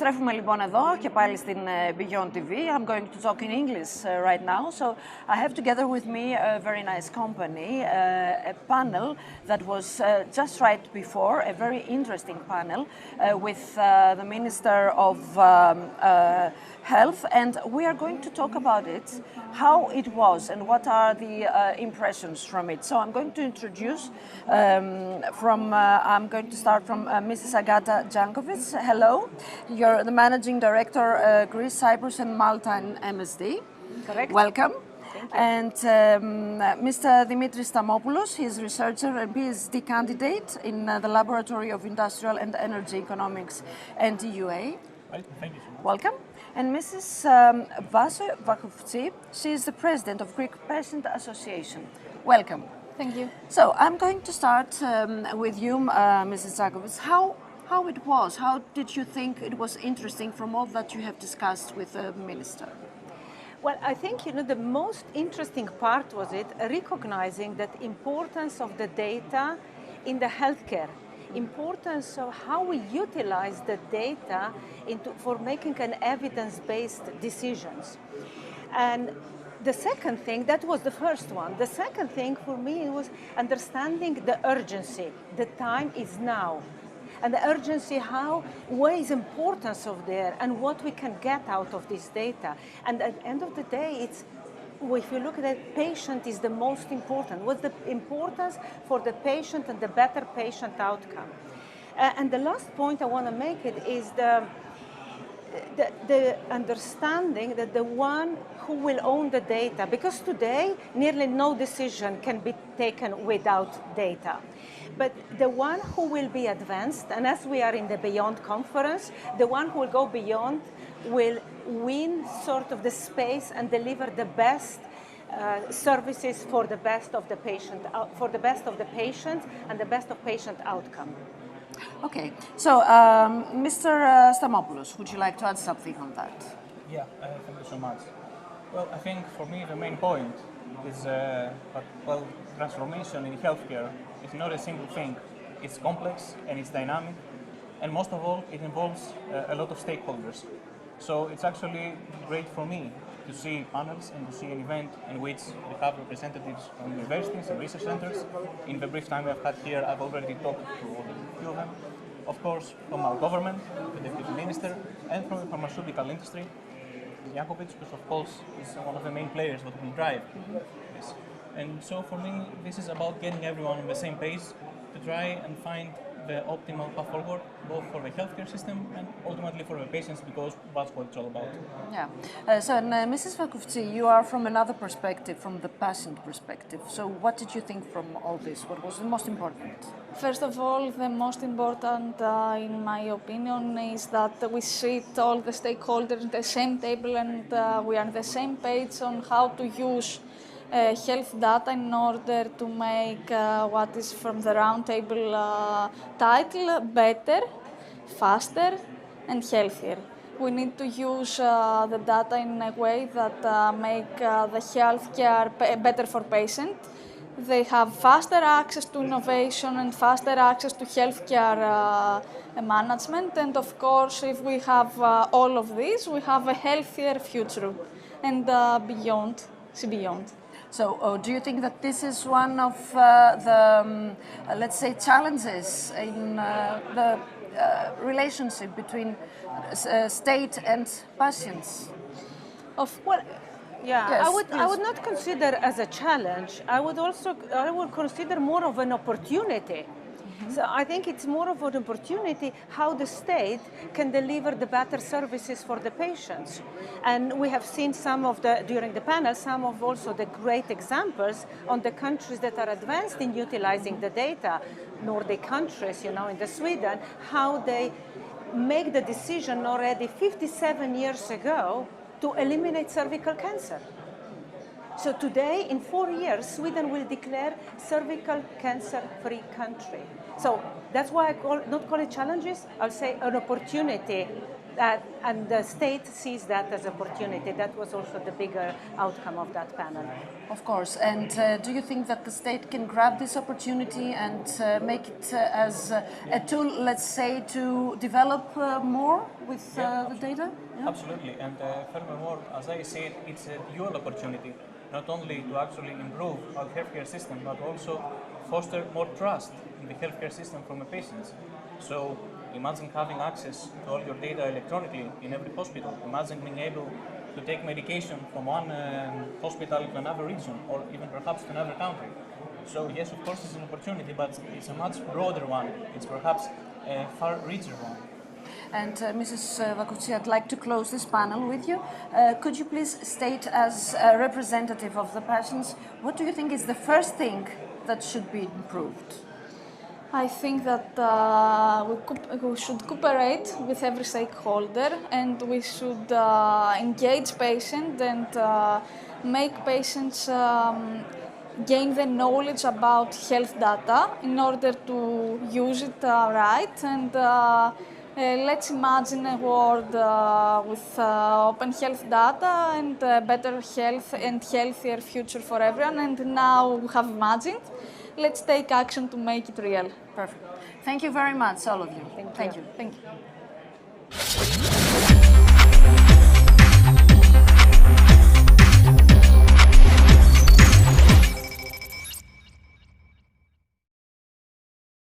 Επιστρέφουμε λοιπόν εδώ και πάλι στην Beyond TV. I'm going to talk in English right now. So I have together with me a very nice company, a panel that was just right before, a very interesting panel with the Minister of Health, and we are going to talk about it, how it was and what are the impressions from it. So I'm going to introduce I'm going to start from Mrs. Agata Jankovic. Hello. You're the Managing Director, Greece, Cyprus and Malta in MSD. Correct. Welcome. Thank you. And Mr. Dimitris Stamopoulos, he is researcher and PhD candidate in the Laboratory of Industrial and Energy Economics and EUA. Right. Thank you so much. Welcome. And Mrs. Vaso Vakouftsy, she is the President of Greek Patient Association. Welcome. Thank you. So I'm going to start with you, Mrs. Jankovic. How it was? How did you think it was interesting from all that you have discussed with the Minister? Well, I think, the most interesting part was recognizing that importance of the data in the healthcare, importance of how we utilize the data for making an evidence-based decisions. And the second thing, that was the first one. The second thing for me was understanding the urgency. The time is now. And the urgency, what is importance of there and what we can get out of this data. And at the end of the day, if you look at it, patient is the most important. What's the importance for the patient and the better patient outcome? And the last point I want to make it is the understanding that the one who will own the data, because today nearly no decision can be taken without data. But the one who will be advanced, and as we are in the Beyond conference, the one who will go beyond will win sort of the space and deliver the best services for the best of the patient, and the best of patient outcome. Okay, so Mr. Stamopoulos, would you like to add something on that? Yeah, thank you so much. Well, I think for me the main point is transformation in healthcare is not a simple thing. It's complex and it's dynamic, and most of all, it involves a lot of stakeholders. So it's actually great for me to see panels and to see an event in which we have representatives from universities and research centers. In the brief time I've had here, I've already talked to a few of them. Of course, from our government, the Deputy Minister, and from the pharmaceutical industry, Jankovic, which of course is one of the main players that will drive this. And so for me, this is about getting everyone on the same page to try and find the optimal path forward, both for the healthcare system and ultimately for the patients, because that's what it's all about. Yeah. Mrs. Vakouftsy, you are from another perspective, from the patient perspective. So what did you think from all this? What was the most important? First of all, the most important, in my opinion, is that we sit all the stakeholders at the same table and we are on the same page on how to use health data in order to make what is from the roundtable title better, faster and healthier. We need to use the data in a way that make the healthcare better for patients. They have faster access to innovation and faster access to healthcare management, and of course, if we have all of this, we have a healthier future and beyond. So, do you think that this is one of let's say, challenges in the relationship between state and patients? Yes, I would not consider as a challenge. I would consider more of an opportunity. So I think it's more of an opportunity how the state can deliver the better services for the patients. And we have seen during the panel, some of also the great examples on the countries that are advanced in utilizing the data, Nordic countries, in Sweden, how they make the decision already 57 years ago to eliminate cervical cancer. So today, in 4 years, Sweden will declare cervical cancer-free country. So that's why I not call it challenges, I'll say an opportunity and the state sees that as opportunity. That was also the bigger outcome of that panel. Of course. And do you think that the state can grab this opportunity and make it as a tool, let's say, to develop more with the data? Yeah. Absolutely, and furthermore, as I said, it's a dual opportunity, not only to actually improve our healthcare system, but also foster more trust in the healthcare system from the patients. So imagine having access to all your data electronically in every hospital. Imagine being able to take medication from one hospital to another region, or even perhaps to another country. So yes, of course, it's an opportunity, but it's a much broader one. It's perhaps a far richer one. And Mrs. Vakoutsy, I'd like to close this panel with you. Could you please state, as a representative of the patients, what do you think is the first thing that should be improved? I think that we should cooperate with every stakeholder, and we should engage patients and make patients gain the knowledge about health data in order to use it right. And let's imagine a world with open health data and better health and healthier future for everyone. And now we have imagined. Let's take action to make it real. Perfect. Thank you very much, all of you. Thank you. Thank you. Thank you.